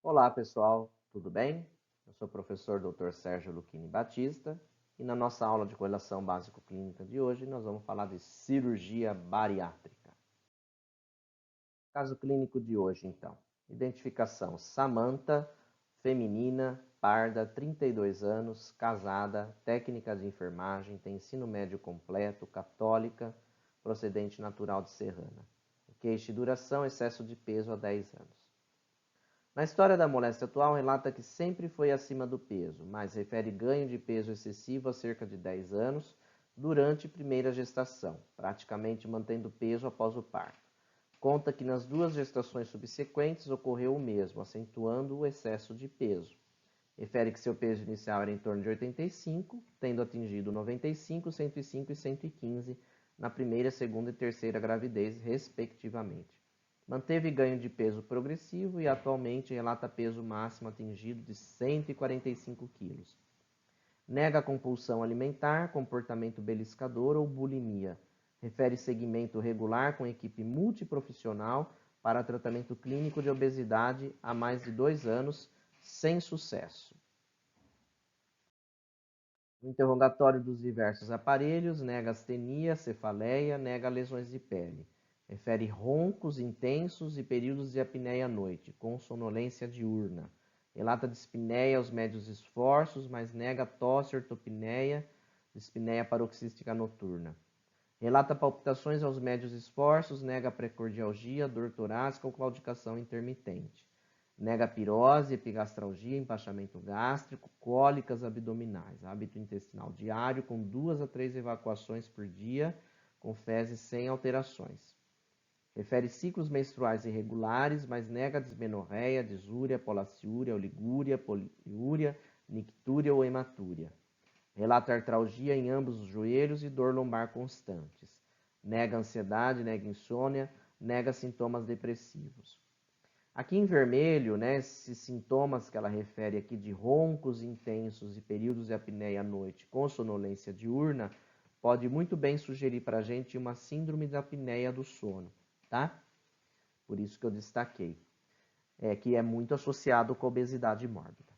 Olá, pessoal, tudo bem? Eu sou o professor Dr. Sérgio Lucchini Batista e na nossa aula de correlação básico-clínica de hoje nós vamos falar de cirurgia bariátrica. Caso clínico de hoje, então. Identificação: Samantha, feminina, parda, 32 anos, casada, técnica de enfermagem, tem ensino médio completo, católica, procedente natural de Serrana. Queixa e duração: excesso de peso há 10 anos. Na história da moléstia atual, relata que sempre foi acima do peso, mas refere ganho de peso excessivo há cerca de 10 anos, durante primeira gestação, praticamente mantendo peso após o parto. Conta que nas duas gestações subsequentes ocorreu o mesmo, acentuando o excesso de peso. Refere que seu peso inicial era em torno de 85, tendo atingido 95, 105 e 115 na primeira, segunda e terceira gravidez, respectivamente. Manteve ganho de peso progressivo e atualmente relata peso máximo atingido de 145 kg. Nega compulsão alimentar, comportamento beliscador ou bulimia. Refere segmento regular com equipe multiprofissional para tratamento clínico de obesidade há mais de 2 anos, sem sucesso. No interrogatório dos diversos aparelhos, nega astenia, cefaleia, nega lesões de pele. Refere roncos intensos e períodos de apneia à noite, com sonolência diurna. Relata dispneia aos médios esforços, mas nega tosse, ortopneia, dispneia paroxística noturna. Relata palpitações aos médios esforços, nega precordialgia, dor torácica ou claudicação intermitente. Nega pirose, epigastralgia, empachamento gástrico, cólicas abdominais. Hábito intestinal diário com 2 a 3 evacuações por dia, com fezes sem alterações. Refere ciclos menstruais irregulares, mas nega dismenorreia, disúria, polaciúria, oligúria, poliúria, nictúria ou hematúria. Relata artralgia em ambos os joelhos e dor lombar constantes. Nega ansiedade, nega insônia, nega sintomas depressivos. Aqui em vermelho, né, esses sintomas que ela refere aqui de roncos intensos e períodos de apneia à noite com sonolência diurna, pode muito bem sugerir para a gente uma síndrome da apneia do sono, tá? Por isso que eu destaquei, que é muito associado com a obesidade mórbida.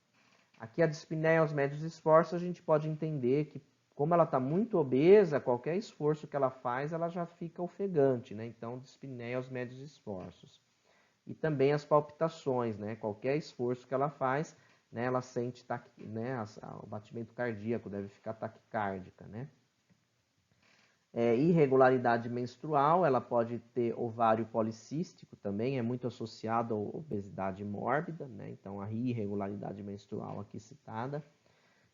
Aqui a dispneia aos médios esforços, a gente pode entender que, como ela está muito obesa, qualquer esforço que ela faz, ela já fica ofegante, né? Então, dispneia aos médios esforços. E também as palpitações, né? Qualquer esforço que ela faz, né, ela sente né, o batimento cardíaco, deve ficar taquicárdica, né? Irregularidade menstrual, ela pode ter ovário policístico também, é muito associado à obesidade mórbida, né? Então, a irregularidade menstrual aqui citada.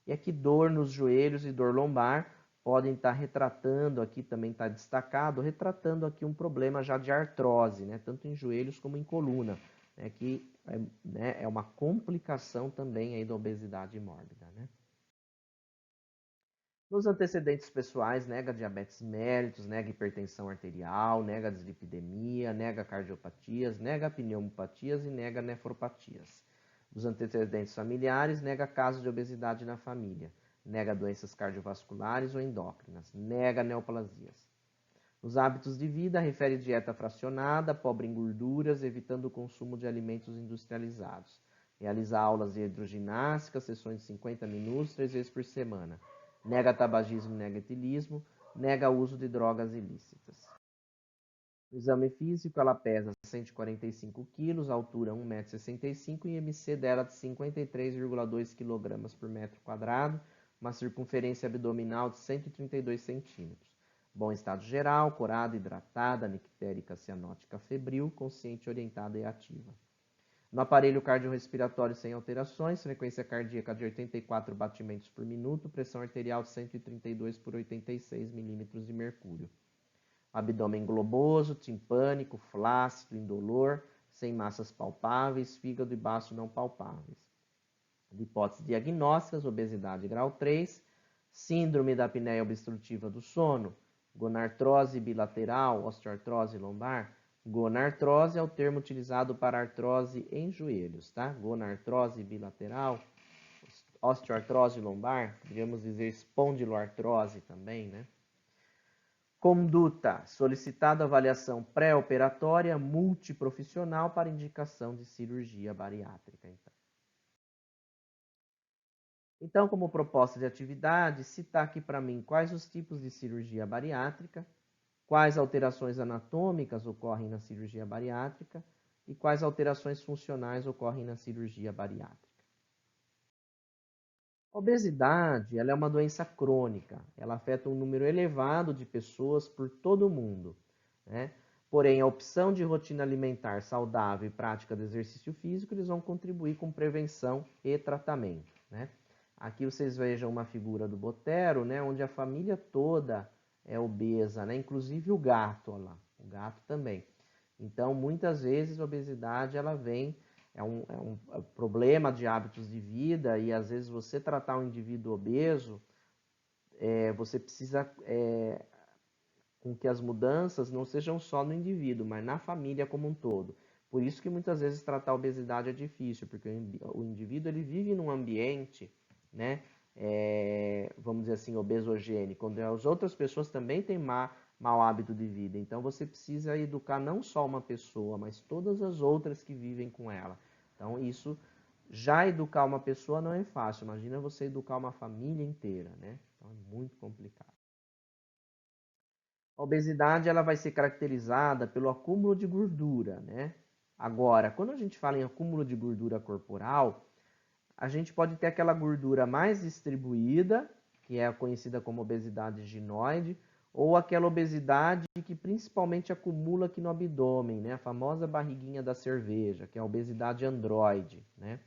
E aqui dor nos joelhos e dor lombar podem estar retratando, aqui também está destacado, retratando aqui um problema já de artrose, né? Tanto em joelhos como em coluna, né? Que é uma complicação também aí da obesidade mórbida, né? Nos antecedentes pessoais, nega diabetes mellitus, nega hipertensão arterial, nega dislipidemia, nega cardiopatias, nega pneumopatias e nega nefropatias. Dos antecedentes familiares, nega casos de obesidade na família, nega doenças cardiovasculares ou endócrinas, nega neoplasias. Nos hábitos de vida, refere dieta fracionada, pobre em gorduras, evitando o consumo de alimentos industrializados. Realiza aulas de hidroginástica, sessões de 50 minutos, 3 vezes por semana. Nega tabagismo e nega etilismo, nega o uso de drogas ilícitas. No exame físico, ela pesa 145 kg, altura 1,65 m e IMC dela de 53,2 kg por metro quadrado, uma circunferência abdominal de 132 centímetros. Bom estado geral, corada, hidratada, nictérica, cianótica, febril, consciente, orientada e ativa. No aparelho cardiorrespiratório sem alterações, frequência cardíaca de 84 batimentos por minuto, pressão arterial de 132 por 86 milímetros de mercúrio. Abdômen globoso, timpânico, flácido, indolor, sem massas palpáveis, fígado e baço não palpáveis. De hipóteses diagnósticas, obesidade grau 3, síndrome da apneia obstrutiva do sono, gonartrose bilateral, osteoartrose lombar. Gonartrose é o termo utilizado para artrose em joelhos, tá? Gonartrose bilateral, osteoartrose lombar, podríamos dizer espondiloartrose também, né? Conduta: solicitado avaliação pré-operatória multiprofissional para indicação de cirurgia bariátrica. Então, como proposta de atividade, citar aqui para mim quais os tipos de cirurgia bariátrica, quais alterações anatômicas ocorrem na cirurgia bariátrica e quais alterações funcionais ocorrem na cirurgia bariátrica. A obesidade, ela é uma doença crônica, ela afeta um número elevado de pessoas por todo o mundo, né? Porém, a opção de rotina alimentar saudável e prática de exercício físico, eles vão contribuir com prevenção e tratamento, né? Aqui vocês vejam uma figura do Botero, né, onde a família toda é obesa, né? Inclusive o gato, olha lá, o gato também. Então, muitas vezes a obesidade ela vem é um problema de hábitos de vida e às vezes você tratar um indivíduo obeso, você precisa com que as mudanças não sejam só no indivíduo, mas na família como um todo. Por isso que muitas vezes tratar a obesidade é difícil, porque o indivíduo ele vive num ambiente, né, vamos dizer assim, obesogênico, onde as outras pessoas também têm mau hábito de vida. Então você precisa educar não só uma pessoa, mas todas as outras que vivem com ela. Então isso, já educar uma pessoa não é fácil. Imagina você educar uma família inteira, né? Então é muito complicado. A obesidade ela vai ser caracterizada pelo acúmulo de gordura, né? Agora, quando a gente fala em acúmulo de gordura corporal, a gente pode ter aquela gordura mais distribuída, que é conhecida como obesidade ginoide, ou aquela obesidade que principalmente acumula aqui no abdômen, né? A famosa barriguinha da cerveja, que é a obesidade androide, né?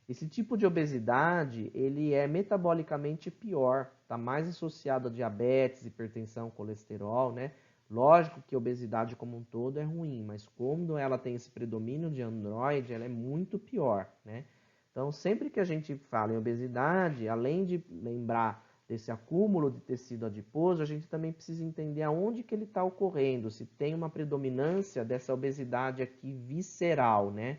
Esse tipo de obesidade, ele é metabolicamente pior, está mais associado a diabetes, hipertensão, colesterol, né? Lógico que a obesidade como um todo é ruim, mas quando ela tem esse predomínio de androide, ela é muito pior, né? Então, sempre que a gente fala em obesidade, além de lembrar desse acúmulo de tecido adiposo, a gente também precisa entender aonde que ele está ocorrendo, se tem uma predominância dessa obesidade aqui visceral, né?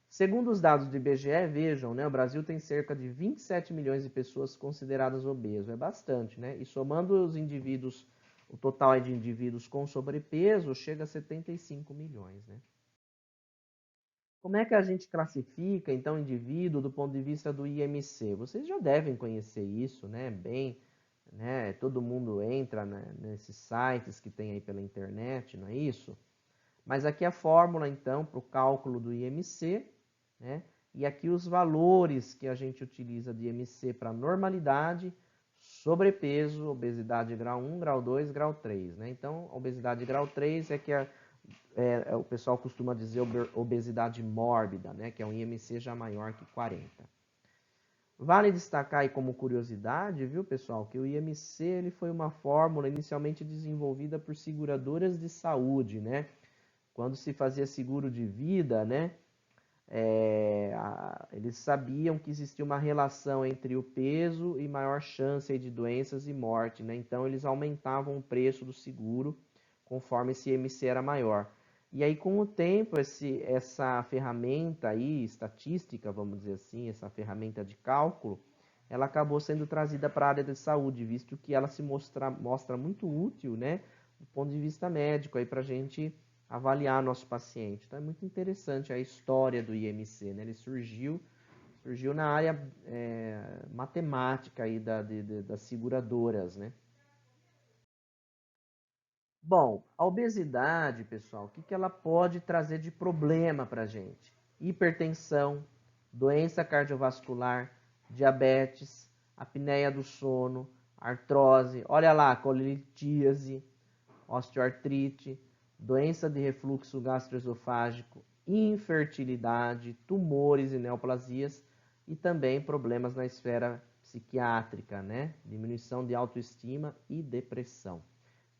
Segundo os dados do IBGE, vejam, né, o Brasil tem cerca de 27 milhões de pessoas consideradas obesas, é bastante, né? E somando os indivíduos, o total de indivíduos com sobrepeso chega a 75 milhões, né? Como é que a gente classifica, então, o indivíduo do ponto de vista do IMC? Vocês já devem conhecer isso, né? Bem, né? Todo mundo entra, né, nesses sites que tem aí pela internet, não é isso? Mas aqui a fórmula, então, para o cálculo do IMC, né? E aqui os valores que a gente utiliza de IMC para normalidade, sobrepeso, obesidade grau 1, grau 2, grau 3. Né? Então, obesidade grau 3 é que o pessoal costuma dizer obesidade mórbida, né? Que é um IMC já maior que 40. Vale destacar aí como curiosidade, viu, pessoal, que o IMC ele foi uma fórmula inicialmente desenvolvida por seguradoras de saúde, né? Quando se fazia seguro de vida, né? Eles sabiam que existia uma relação entre o peso e maior chance de doenças e morte, né? Então eles aumentavam o preço do seguro conforme esse IMC era maior. E aí com o tempo essa ferramenta aí, estatística, vamos dizer assim, essa ferramenta de cálculo, ela acabou sendo trazida para a área de saúde, visto que ela se mostra muito útil, né? Do ponto de vista médico aí para a gente avaliar nosso paciente. Então é muito interessante a história do IMC, né? Ele surgiu na área matemática aí das seguradoras, né? Bom, a obesidade, pessoal, o que ela pode trazer de problema para a gente? Hipertensão, doença cardiovascular, diabetes, apneia do sono, artrose, olha lá, colitíase, osteoartrite, doença de refluxo gastroesofágico, infertilidade, tumores e neoplasias e também problemas na esfera psiquiátrica, né? Diminuição de autoestima e depressão.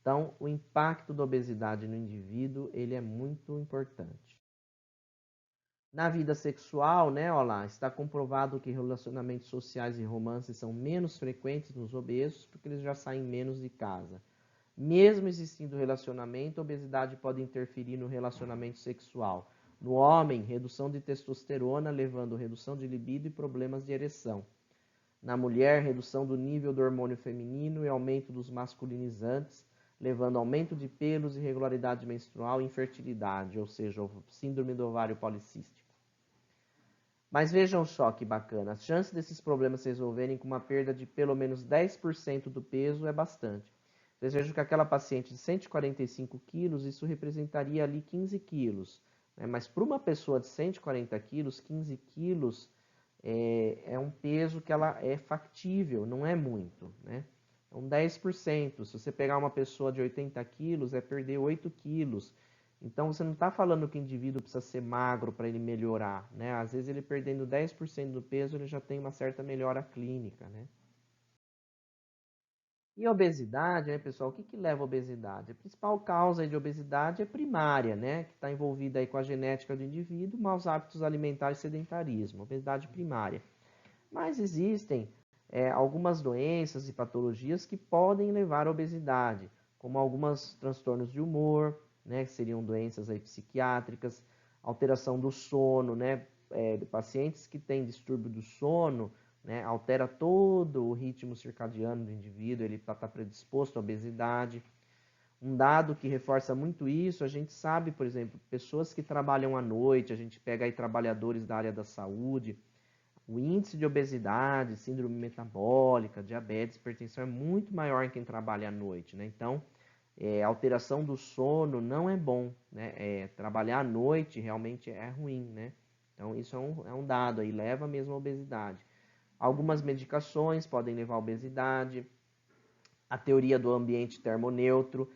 Então, o impacto da obesidade no indivíduo, ele é muito importante. Na vida sexual, né, olha lá, está comprovado que relacionamentos sociais e romances são menos frequentes nos obesos porque eles já saem menos de casa. Mesmo existindo relacionamento, a obesidade pode interferir no relacionamento sexual. No homem, redução de testosterona, levando a redução de libido e problemas de ereção. Na mulher, redução do nível do hormônio feminino e aumento dos masculinizantes, levando ao aumento de pelos, irregularidade menstrual e infertilidade, ou seja, o síndrome do ovário policístico. Mas vejam só que bacana, a chance desses problemas se resolverem com uma perda de pelo menos 10% do peso é bastante. Vocês vejam que aquela paciente de 145 quilos, isso representaria ali 15 quilos. Né? Mas para uma pessoa de 140 quilos, 15 quilos é um peso que ela é factível, não é muito. Né? É um 10%. Se você pegar uma pessoa de 80 quilos, é perder 8 quilos. Então, você não está falando que o indivíduo precisa ser magro para ele melhorar. Né? Às vezes, ele perdendo 10% do peso, ele já tem uma certa melhora clínica. Né? E a obesidade, né, pessoal? O que leva à obesidade? A principal causa de obesidade é primária, né? Que está envolvida aí com a genética do indivíduo, maus hábitos alimentares e sedentarismo. Obesidade primária. Mas existem algumas doenças e patologias que podem levar à obesidade, como alguns transtornos de humor, né? Que seriam doenças aí psiquiátricas, alteração do sono, né? Pacientes que têm distúrbio do sono, né, altera todo o ritmo circadiano do indivíduo, ele está predisposto à obesidade. Um dado que reforça muito isso, a gente sabe, por exemplo, pessoas que trabalham à noite, a gente pega aí trabalhadores da área da saúde, o índice de obesidade, síndrome metabólica, diabetes, hipertensão é muito maior em quem trabalha à noite, né? Então, alteração do sono não é bom, né? Trabalhar à noite realmente é ruim, né? Então, isso é um dado aí, leva mesmo à obesidade. Algumas medicações podem levar à obesidade. A teoria do ambiente termoneutro.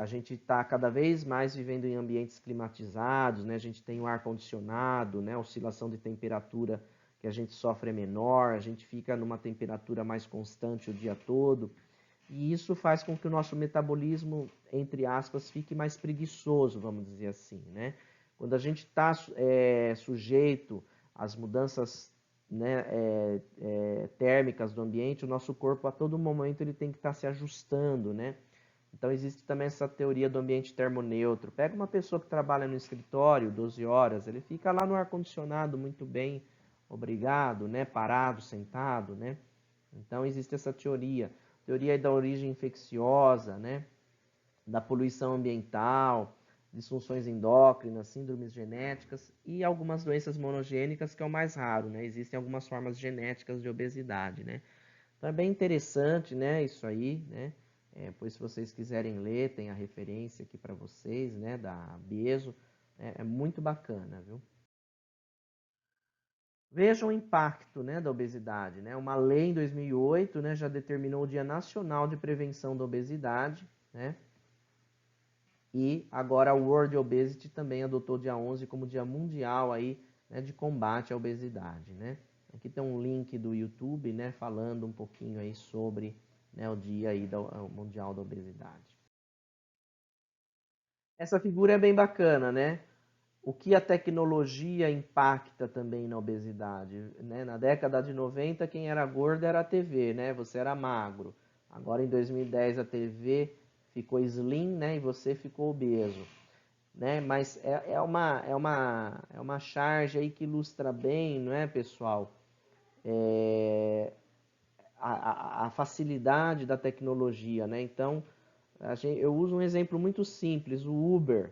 A gente está cada vez mais vivendo em ambientes climatizados, né? A gente tem o ar-condicionado, né? A oscilação de temperatura que a gente sofre é menor, a gente fica numa temperatura mais constante o dia todo. E isso faz com que o nosso metabolismo, entre aspas, fique mais preguiçoso, vamos dizer assim, né? Quando a gente está sujeito às mudanças, né, térmicas do ambiente, o nosso corpo a todo momento ele tem que estar se ajustando, né? Então existe também essa teoria do ambiente termoneutro. Pega uma pessoa que trabalha no escritório 12 horas, ele fica lá no ar-condicionado muito bem, obrigado, né? Parado, sentado, né? Então existe essa teoria da origem infecciosa, né? Da poluição ambiental, disfunções endócrinas, síndromes genéticas e algumas doenças monogênicas, que é o mais raro, né? Existem algumas formas genéticas de obesidade, né? Então é bem interessante, né? Isso aí, né? Pois se vocês quiserem ler, tem a referência aqui para vocês, né? Da Beso, é muito bacana, viu? Vejam o impacto, né, da obesidade. Né? Uma lei em 2008, né, já determinou o Dia Nacional de Prevenção da Obesidade, né? E agora a World Obesity também adotou o dia 11 como Dia Mundial aí, né, de combate à obesidade. Né? Aqui tem um link do YouTube, né, falando um pouquinho aí sobre, né, o Dia aí Mundial da Obesidade. Essa figura é bem bacana, né? O que a tecnologia impacta também na obesidade, né? Na década de 90, quem era gordo era a TV, né? Você era magro. Agora, em 2010, a TV ficou slim, né? E você ficou obeso, né? Mas é uma charge aí que ilustra bem, não é, pessoal? A facilidade da tecnologia, né? Então, eu uso um exemplo muito simples, o Uber.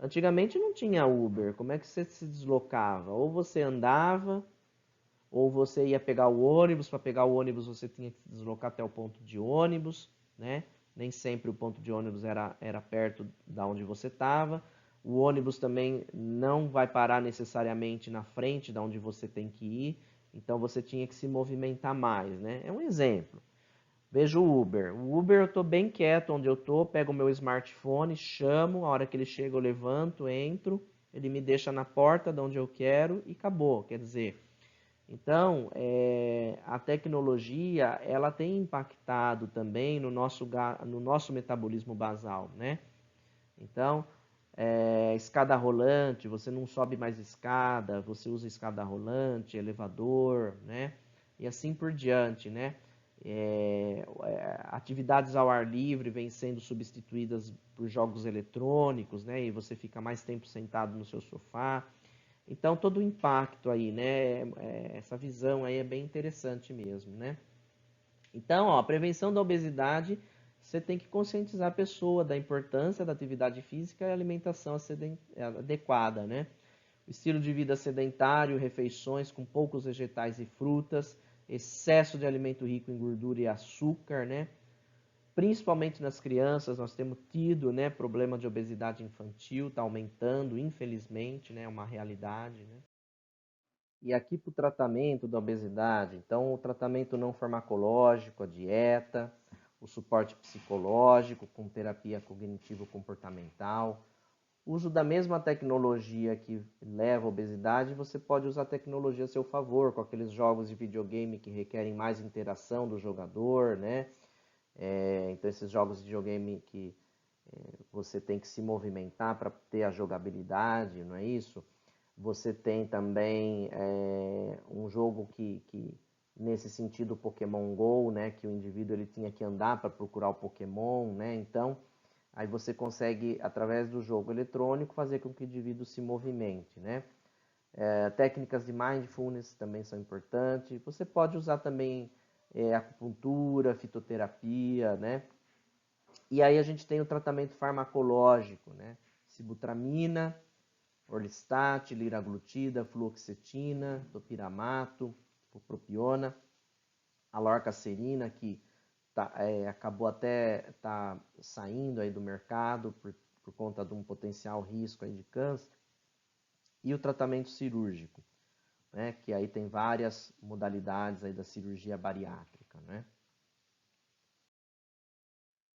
Antigamente não tinha Uber. Como é que você se deslocava? Ou você andava, ou você ia pegar o ônibus. Para pegar o ônibus você tinha que se deslocar até o ponto de ônibus, né? Nem sempre o ponto de ônibus era perto da onde você estava. O ônibus também não vai parar necessariamente na frente da onde você tem que ir. Então você tinha que se movimentar mais, né? É um exemplo. Vejo o Uber. O Uber eu estou bem quieto onde eu estou, pego o meu smartphone, chamo, a hora que ele chega eu levanto, entro, ele me deixa na porta de onde eu quero e acabou. Quer dizer, então a tecnologia ela tem impactado também no nosso metabolismo basal, né? Então, escada rolante, você não sobe mais escada, você usa escada rolante, elevador, né? E assim por diante, né? Atividades ao ar livre vêm sendo substituídas por jogos eletrônicos, né? E você fica mais tempo sentado no seu sofá. Então, todo o impacto aí, né? Essa visão aí é bem interessante mesmo, né? Então, ó, a prevenção da obesidade você tem que conscientizar a pessoa da importância da atividade física e alimentação adequada, né? O estilo de vida sedentário, refeições com poucos vegetais e frutas, excesso de alimento rico em gordura e açúcar, né? Principalmente nas crianças, nós temos tido, né, problema de obesidade infantil, está aumentando, infelizmente, né, é uma realidade, né? E aqui para o tratamento da obesidade, então o tratamento não farmacológico, a dieta, o suporte psicológico com terapia cognitivo-comportamental, uso da mesma tecnologia que leva à obesidade, você pode usar a tecnologia a seu favor, com aqueles jogos de videogame que requerem mais interação do jogador, né? Então esses jogos de videogame que você tem que se movimentar para ter a jogabilidade, não é isso? Você tem também um jogo que nesse sentido, o Pokémon Go, né, que o indivíduo ele tinha que andar para procurar o Pokémon, né? Então, aí você consegue, através do jogo eletrônico, fazer com que o indivíduo se movimente, né? Técnicas de mindfulness também são importantes. Você pode usar também acupuntura, fitoterapia, né? E aí a gente tem o tratamento farmacológico, né? Sibutramina, orlistat, liraglutida, fluoxetina, topiramato, bupropiona, a lorcacerina, que acabou até saindo aí do mercado por conta de um potencial risco aí de câncer, e o tratamento cirúrgico, né, que aí tem várias modalidades aí da cirurgia bariátrica, né?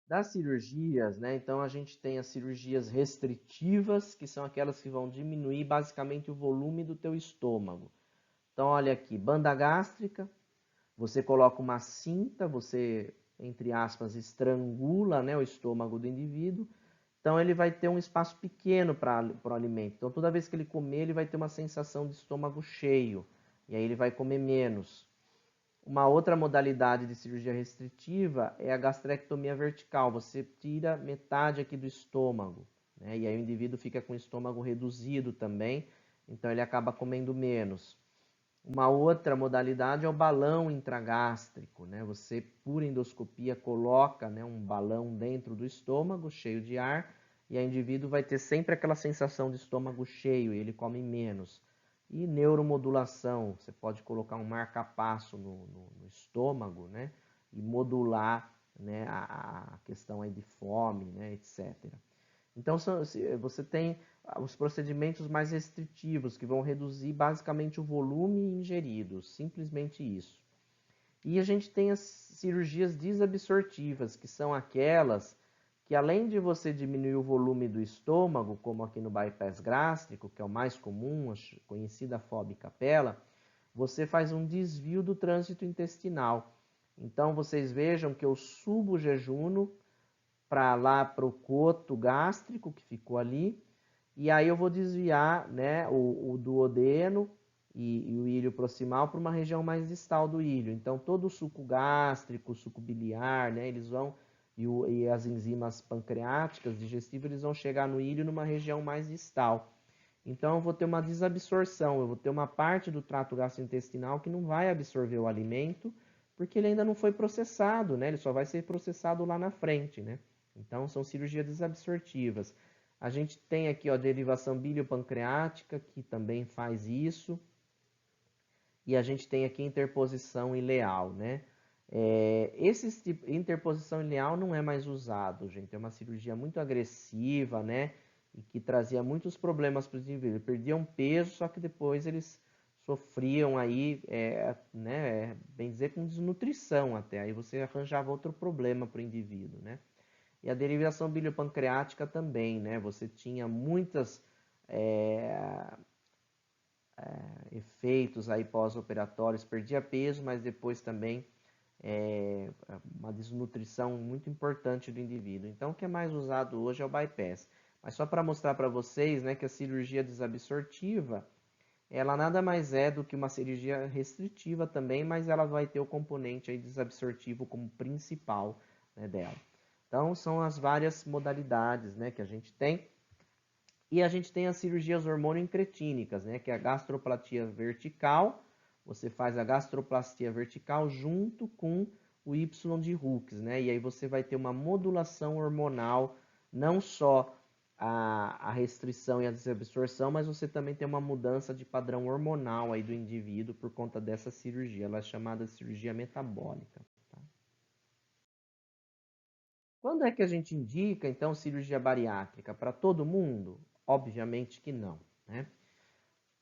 Das cirurgias, né, então a gente tem as cirurgias restritivas, que são aquelas que vão diminuir basicamente o volume do teu estômago. Então olha aqui, banda gástrica, você coloca uma cinta, você, entre aspas, estrangula, né, o estômago do indivíduo, então ele vai ter um espaço pequeno para o alimento. Então toda vez que ele comer, ele vai ter uma sensação de estômago cheio, e aí ele vai comer menos. Uma outra modalidade de cirurgia restritiva é a gastrectomia vertical. Você tira metade aqui do estômago, né? E aí o indivíduo fica com o estômago reduzido também, então ele acaba comendo menos. Uma outra modalidade é o balão intragástrico, né? Você, por endoscopia, coloca, né, um balão dentro do estômago, cheio de ar, e o indivíduo vai ter sempre aquela sensação de estômago cheio, e ele come menos. E neuromodulação, você pode colocar um marca-passo no estômago, né? E modular, né, a questão aí de fome, né, etc. Então, você tem os procedimentos mais restritivos, que vão reduzir basicamente o volume ingerido, simplesmente isso. E a gente tem as cirurgias desabsortivas, que são aquelas que, além de você diminuir o volume do estômago, como aqui no bypass gástrico, que é o mais comum, a conhecida FOB Capella, você faz um desvio do trânsito intestinal. Então, vocês vejam que eu subo o jejum para lá para o coto gástrico que ficou ali, e aí eu vou desviar, né, o duodeno e o ilho proximal para uma região mais distal do ilho. Então todo o suco gástrico, o suco biliar, né, eles vão e as enzimas pancreáticas digestivas eles vão chegar no ilho numa região mais distal. Então eu vou ter uma desabsorção, eu vou ter uma parte do trato gastrointestinal que não vai absorver o alimento, porque ele ainda não foi processado, né? Ele só vai ser processado lá na frente, né? Então são cirurgias desabsortivas. A gente tem aqui ó, a derivação biliopancreática, que também faz isso. E a gente tem aqui interposição ileal, né? Interposição ileal não é mais usado, gente. É uma cirurgia muito agressiva, né? E que trazia muitos problemas para os indivíduos. Perdiam peso, só que depois eles sofriam aí, né? Bem dizer, com desnutrição até. Aí você arranjava outro problema para o indivíduo, né? E a derivação biliopancreática também, né? Você tinha muitas efeitos aí pós-operatórios, perdia peso, mas depois também uma desnutrição muito importante do indivíduo. Então, o que é mais usado hoje é o bypass. Mas só para mostrar para vocês, né, que a cirurgia desabsortiva, ela nada mais é do que uma cirurgia restritiva também, mas ela vai ter o componente aí desabsortivo como principal, né, dela. Então, são as várias modalidades, né, que a gente tem. E a gente tem as cirurgias hormonoincretínicas, né, que é a gastroplastia vertical. Você faz a gastroplastia vertical junto com o Y de Hooks, né? E aí você vai ter uma modulação hormonal, não só a restrição e a desabsorção, mas você também tem uma mudança de padrão hormonal aí do indivíduo por conta dessa cirurgia. Ela é chamada de cirurgia metabólica. Tá? Quando é que a gente indica, então, cirurgia bariátrica? Para todo mundo? Obviamente que não, né?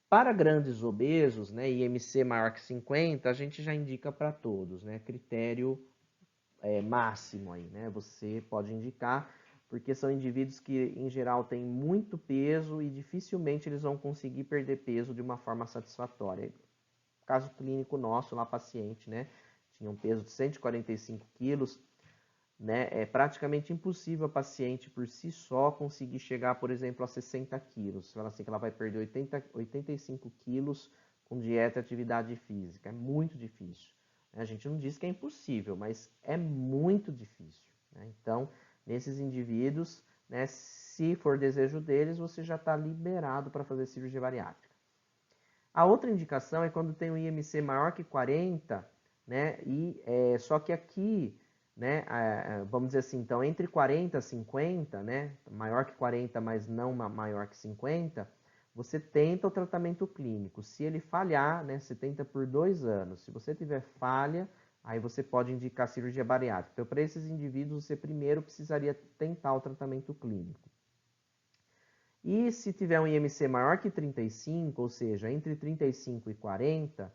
Para grandes obesos, né, IMC maior que 50, a gente já indica para todos, né? Critério máximo aí, né? Você pode indicar, porque são indivíduos que, em geral, têm muito peso e dificilmente eles vão conseguir perder peso de uma forma satisfatória. Caso clínico nosso, lá paciente, né? Tinha um peso de 145 quilos, né? É praticamente impossível a paciente por si só conseguir chegar, por exemplo, a 60 quilos. Fala assim que ela vai perder 85 quilos com dieta e atividade física. É muito difícil. A gente não diz que é impossível, mas é muito difícil. Né? Então, nesses indivíduos, né, se for desejo deles, você já está liberado para fazer cirurgia bariátrica. A outra indicação é quando tem um IMC maior que 40, né? Só que aqui, né, vamos dizer assim, então entre 40 e 50, né, maior que 40, mas não maior que 50, você tenta o tratamento clínico. Se ele falhar, né, você tenta por 2 anos. Se você tiver falha, aí você pode indicar cirurgia bariátrica. Então, para esses indivíduos, você primeiro precisaria tentar o tratamento clínico. E se tiver um IMC maior que 35, ou seja, entre 35 e 40,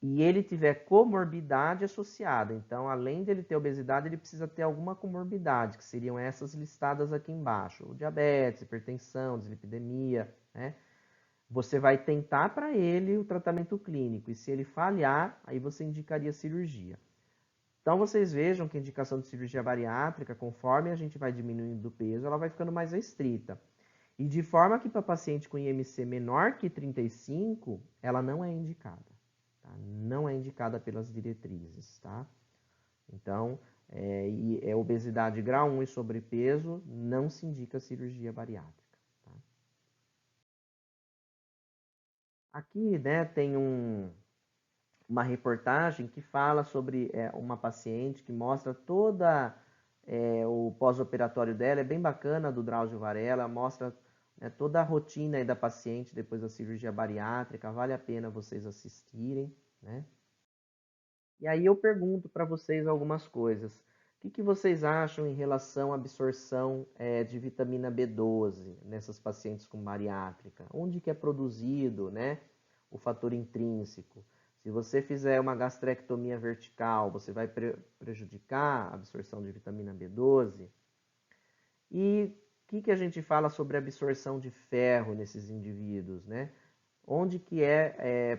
e ele tiver comorbidade associada, então além de ele ter obesidade, ele precisa ter alguma comorbidade, que seriam essas listadas aqui embaixo: o diabetes, hipertensão, dislipidemia, né? Você vai tentar para ele o tratamento clínico, e se ele falhar, aí você indicaria cirurgia. Então vocês vejam que a indicação de cirurgia bariátrica, conforme a gente vai diminuindo o peso, ela vai ficando mais restrita. E de forma que para paciente com IMC menor que 35, ela não é indicada. Tá? Não é indicada pelas diretrizes. Tá? Então, obesidade grau 1 e sobrepeso, não se indica cirurgia bariátrica. Tá? Aqui, né, tem uma reportagem que fala sobre uma paciente que mostra toda o pós-operatório dela. É bem bacana, do Drauzio Varela, mostra toda a rotina aí da paciente depois da cirurgia bariátrica. Vale a pena vocês assistirem, né? E aí eu pergunto para vocês algumas coisas. O que vocês acham em relação à absorção de vitamina B12 nessas pacientes com bariátrica? Onde que é produzido, né, o fator intrínseco? Se você fizer uma gastrectomia vertical, você vai prejudicar a absorção de vitamina B12? E o que a gente fala sobre a absorção de ferro nesses indivíduos, né? Onde que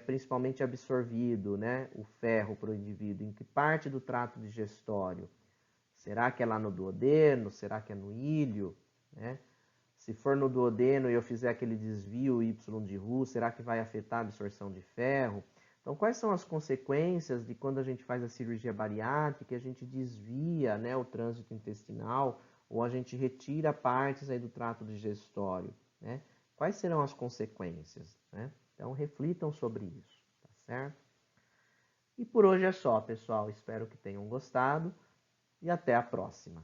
principalmente absorvido, né, o ferro para o indivíduo? Em que parte do trato digestório? Será que é lá no duodeno? Será que é no ilho? Né? Se for no duodeno e eu fizer aquele desvio Y de Roux, será que vai afetar a absorção de ferro? Então, quais são as consequências de quando a gente faz a cirurgia bariátrica, a gente desvia, né, o trânsito intestinal, ou a gente retira partes aí do trato digestório, né? Quais serão as consequências, né? Então, reflitam sobre isso, tá certo? E por hoje é só, pessoal. Espero que tenham gostado e até a próxima.